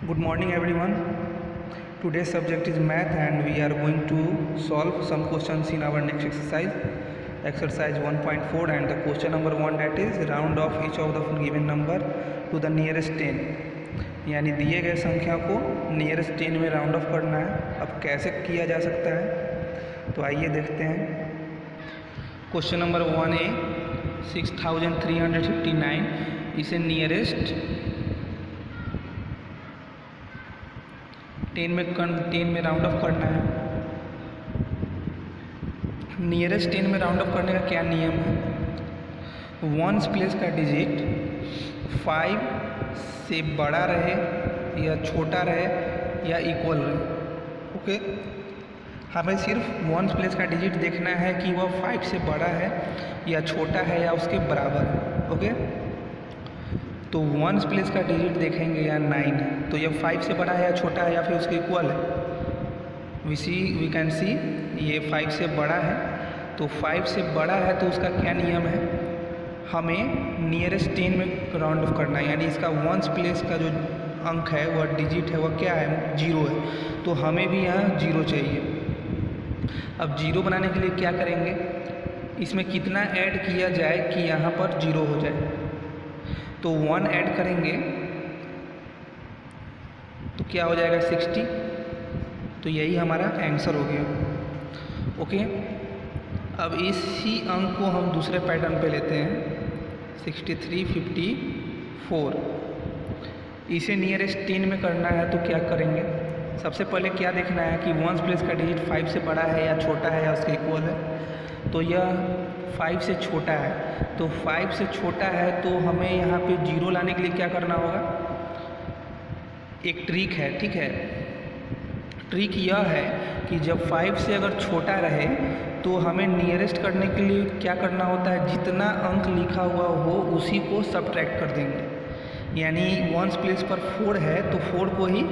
Good morning everyone. Today's subject is math and we are going to solve some questions in our next exercise 1.4, and the question number 1, that is round off each of the given number to the nearest 10. यानी दिए गए संख्या को nearest 10 में round of करना है। अब कैसे किया जा सकता है तो आइए देखते हैं। क्वेश्चन नंबर 1A 6359 इसे नियरेस्ट 10 में राउंड ऑफ करना है। नियरेस्ट 10 में राउंड ऑफ करने का क्या नियम है? वंस प्लेस का डिजिट 5 से बड़ा रहे या छोटा रहे या इक्वल रहे। ओके, हमें सिर्फ वंस प्लेस का डिजिट देखना है कि वह 5 से बड़ा है या छोटा है या उसके बराबर है। ओके, तो वंस प्लेस का डिजिट देखेंगे या 9, तो यह 5 से बड़ा है या छोटा है या फिर उसके इक्वल है। वी कैन सी ये 5 से बड़ा है, तो 5 से बड़ा है तो उसका क्या नियम है? हमें नियरेस्ट 10 में राउंड ऑफ करना है, यानी इसका वंस प्लेस का जो अंक है वह डिजिट है वह क्या है? 0 है, तो हमें भी यहाँ 0 चाहिए। अब 0 बनाने के लिए क्या करेंगे? इसमें कितना ऐड किया जाए कि यहाँ पर 0 हो जाए? तो 1 ऐड करेंगे तो क्या हो जाएगा? 60। तो यही हमारा आंसर हो गया। ओके, अब इसी अंक को हम दूसरे पैटर्न पे लेते हैं 6354। इसे नियरेस्ट 10 में करना है तो क्या करेंगे? सबसे पहले क्या देखना है कि वंस प्लेस का डिजिट 5 से बड़ा है या छोटा है या उसके इक्वल है। तो यह 5 से छोटा है, तो 5 से छोटा है तो हमें यहाँ पे 0 लाने के लिए क्या करना होगा? एक ट्रिक है, ठीक है। ट्रिक यह है कि जब 5 से अगर छोटा रहे तो हमें नियरेस्ट करने के लिए क्या करना होता है? जितना अंक लिखा हुआ हो उसी को सब्ट्रैक्ट कर देंगे। यानी वंस प्लेस पर 4 है तो 4 को ही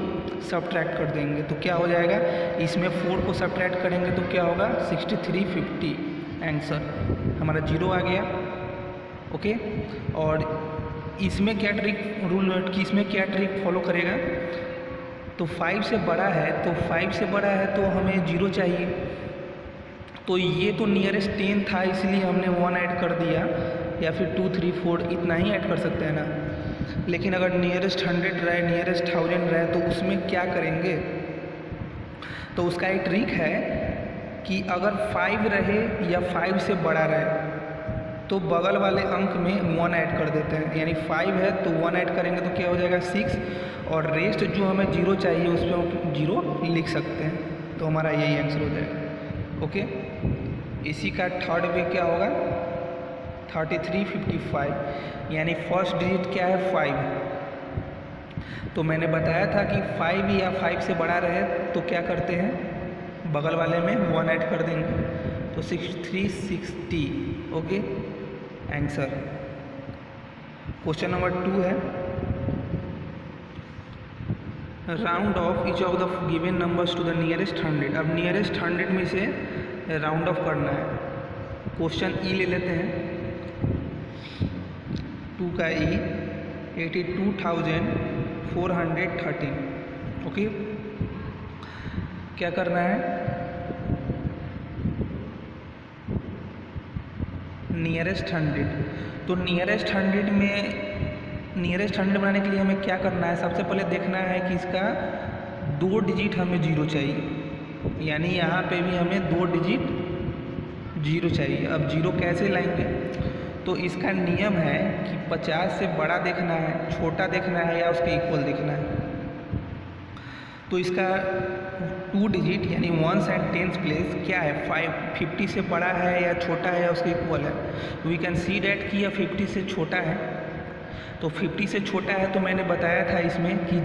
सब्ट्रैक्ट कर देंगे। तो क्या हो जाएगा? इसमें 4 को सब्ट्रैक्ट करेंगे तो क्या होगा? 6350 आंसर हमारा 0 आ गया। ओके, और इसमें क्या ट्रिक फॉलो करेगा? तो 5 से बड़ा है, तो 5 से बड़ा है तो हमें 0 चाहिए। तो ये तो नियरेस्ट 10 था इसलिए हमने 1 ऐड कर दिया, या फिर 2 3 4 इतना ही ऐड कर सकते हैं ना। लेकिन अगर नियरेस्ट 100 रहे, नियरेस्ट 1000 रहे तो उसमें क्या करेंगे? तो उसका एक ट्रिक है कि अगर 5 रहे या 5 से बड़ा रहे तो बगल वाले अंक में 1 ऐड कर देते हैं। यानी 5 है तो 1 ऐड करेंगे तो क्या हो जाएगा? 6, और रेस्ट जो हमें 0 चाहिए उस पर हम 0 लिख सकते हैं। तो हमारा यही आंसर हो जाएगा। ओके, इसी का थर्ड वे क्या होगा? 3355, यानी फर्स्ट डिजिट क्या है? 5। तो मैंने बताया था कि 5 या 5 से बड़ा रहे तो क्या करते हैं? बगल वाले में 1 ऐड कर देंगे, तो 6360। Okay, answer. क्वेश्चन नंबर 2 है round off each of the given numbers to the nearest 100। अब नियरेस्ट 100 में से राउंड ऑफ करना है। क्वेश्चन ई ले लेते हैं। 2 का ई 82,413। ओके, क्या करना है? नियरेस्ट 100। तो नियरेस्ट 100 बनाने के लिए हमें क्या करना है? सबसे पहले देखना है कि इसका 2 डिजिट हमें 0 चाहिए, यानी यहाँ पे भी हमें 2 डिजिट 0 चाहिए। अब 0 कैसे लाएंगे? तो इसका नियम है कि 50 से बड़ा देखना है, छोटा देखना है या उसके इक्वल देखना है। तो इसका 2 डिजिट यानी वंस एंड टेंस प्लेस क्या है? 50 से बड़ा है या छोटा है या उसके इक्वल है। वी कैन सी डैट कि यह 50 से छोटा है। तो 50 से छोटा है तो मैंने बताया था इसमें कि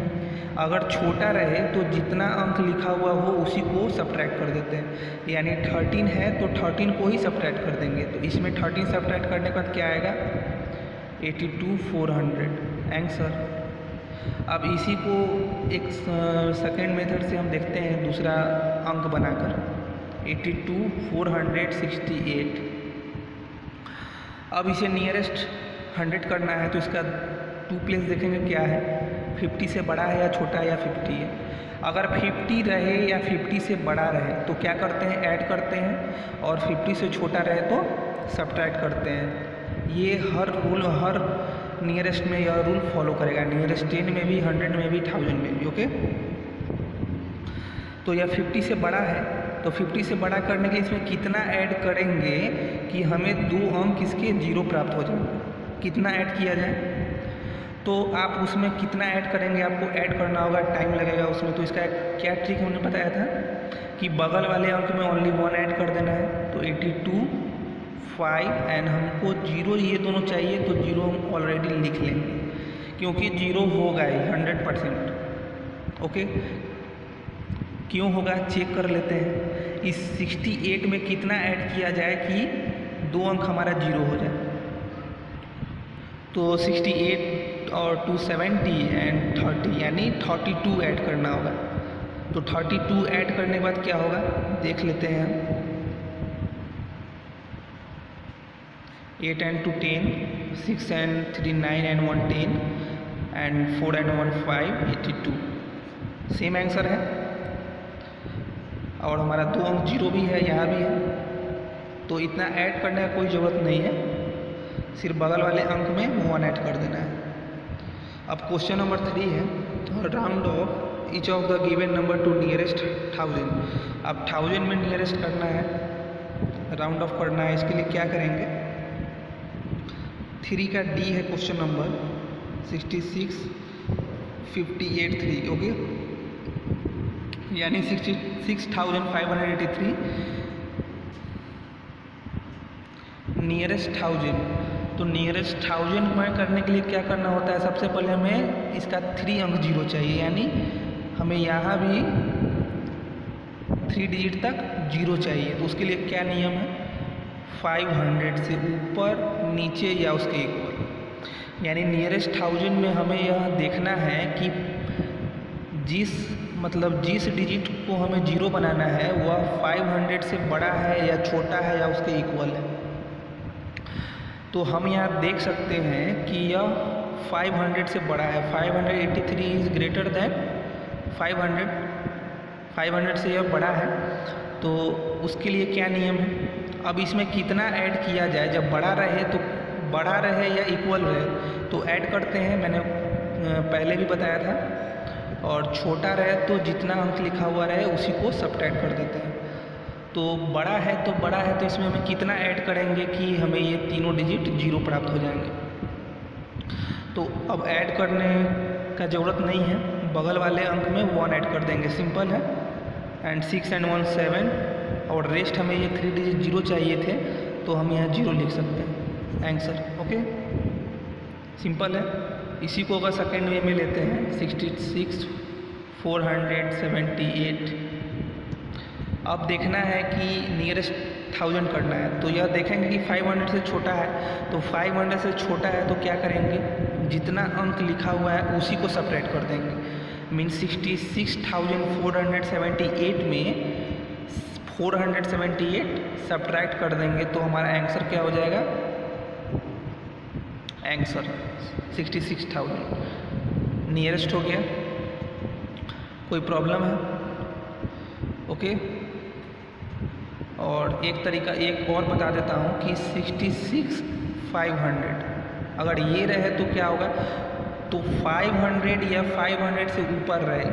अगर छोटा रहे तो जितना अंक लिखा हुआ हो उसी को सब्ट्रैक्ट कर देते हैं। यानी 13 है तो 13 को ही सब्ट्रैक्ट कर देंगे। तो इसमें 13 सब्ट्रैक्ट करने के बाद क्या आएगा? 82,400 आंसर। अब इसी को एक सेकेंड मेथड से हम देखते हैं, दूसरा अंक बनाकर 82,468। अब इसे नियरेस्ट 100 करना है तो इसका 2 प्लेस देखेंगे क्या है? 50 से बड़ा है या छोटा है या 50 है। अगर 50 रहे या 50 से बड़ा रहे तो क्या करते हैं, ऐड करते हैं, और 50 से छोटा रहे तो सब्ट्रैक्ट करते हैं। ये हर रूल, हर नियरेस्ट में यह रूल फॉलो करेगा, नियरेस्ट 10 में भी, 100 में भी, 1000 में भी। ओके, तो यह 50 से बड़ा है, तो 50 से बड़ा करने के इसमें कितना ऐड करेंगे कि हमें 2 अंक इसके 0 प्राप्त हो जाए। कितना ऐड किया जाए, तो आप उसमें कितना ऐड करेंगे, आपको ऐड करना होगा, टाइम लगेगा उसमें। तो इसका क्या ट्रिक हमने बताया था कि बगल वाले अंक में ओनली 1 ऐड कर देना है। तो 82, 5 एंड हमको 0 ये दोनों चाहिए, तो 0 हम ऑलरेडी लिख लेंगे क्योंकि 0 होगा ही 100%। ओके, क्यों होगा चेक कर लेते हैं। इस 68 में कितना ऐड किया जाए कि 2 अंक हमारा 0 हो जाए। तो 68 और 270 एंड 30 यानी 32 ऐड करना होगा। तो 32 ऐड करने के बाद क्या होगा देख लेते हैं हम। 8 and 2 10, 6 and 3 9 and 1 10 and 4 and 1 5, 82 same answer है। और हमारा 2 अंक 0 भी है, यहाँ भी है, तो इतना ऐड करने का कोई ज़रूरत नहीं है, सिर्फ बगल वाले अंक में 1 ऐड कर देना है। अब क्वेश्चन नंबर 3 है, round off each of the given number two nearest 1000। अब 1000 में नियरेस्ट करना है, राउंड ऑफ करना है। इसके लिए क्या करेंगे, 3 का डी है क्वेश्चन नंबर 66, 58, 3। ओके, यानी 66,583 नियरेस्ट 1000। तो नियरेस्ट 1000 में करने के लिए क्या करना होता है, सबसे पहले हमें इसका 3 अंक 0 चाहिए, यानी हमें यहाँ भी 3 डिजिट तक 0 चाहिए। तो उसके लिए क्या नियम है, 500 से ऊपर, नीचे या उसके इक्वल। यानी नियरेस्ट 1000 में हमें यह देखना है कि जिस डिजिट को हमें 0 बनाना है वह 500 से बड़ा है या छोटा है या उसके इक्वल है। तो हम यहाँ देख सकते हैं कि यह 500 से बड़ा है। 583 इज़ ग्रेटर देन 500, 500 से यह बड़ा है। तो उसके लिए क्या नियम है, अब इसमें कितना ऐड किया जाए, जब बड़ा रहे तो बड़ा रहे या इक्वल रहे तो ऐड करते हैं, मैंने पहले भी बताया था। और छोटा रहे तो जितना अंक लिखा हुआ रहे उसी को सब्ट्रैक्ट कर देते हैं। तो बड़ा है तो इसमें हमें कितना ऐड करेंगे कि हमें ये तीनों डिजिट 0 प्राप्त हो जाएंगे। तो अब ऐड करने का ज़रूरत नहीं है, बगल वाले अंक में 1 ऐड कर देंगे, सिंपल है। एंड 6 and 1 7, और रेस्ट हमें ये 3 डिजिट 0 चाहिए थे, तो हम यहाँ 0 लिख सकते हैं आंसर। ओके, सिंपल है। इसी को अगर सेकेंड वे में लेते हैं 66, 478। अब देखना है कि नियरेस्ट 1000 करना है, तो यह देखेंगे कि 500 से छोटा है। तो 500 से छोटा है तो क्या करेंगे, जितना अंक लिखा हुआ है उसी को सब्ट्रैक्ट कर देंगे। मीन 66,478 में 478 सब्ट्रैक्ट कर देंगे तो हमारा आंसर क्या हो जाएगा, आंसर 66,000 नियरेस्ट हो गया। कोई प्रॉब्लम है, ओके। और एक तरीका एक और बता देता हूँ कि 66,500 अगर ये रहे तो क्या होगा, तो 500 या 500 से ऊपर रहे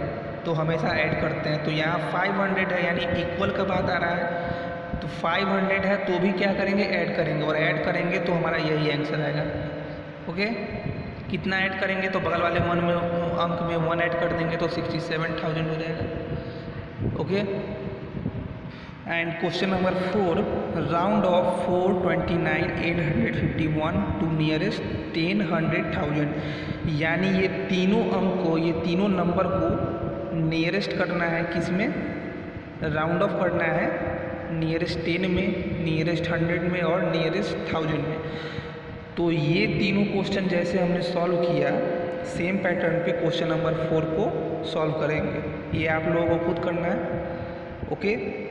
तो हमेशा ऐड करते हैं। तो यहाँ 500 है यानी इक्वल का बात आ रहा है, तो 500 है तो भी क्या करेंगे, ऐड करेंगे, और ऐड करेंगे तो हमारा यही आंसर आएगा। ओके, कितना ऐड करेंगे, तो बगल वाले अंक में 1 ऐड कर देंगे तो 67,000 हो जाएगा। Okay, and question number 4, round off 429,851 to nearest 10, 100,000। यानी ये तीनों अंक को, ये तीनों नंबर को नियरेस्ट करना है, किस में, राउंड ऑफ करना है, नियरेस्ट 10 में, नियरेस्ट 100 में और नियरेस्ट 1000 में। तो ये तीनों क्वेश्चन जैसे हमने सॉल्व किया, सेम पैटर्न पे क्वेश्चन नंबर 4 को सॉल्व करेंगे। ये आप लोगों को खुद करना है। ओके।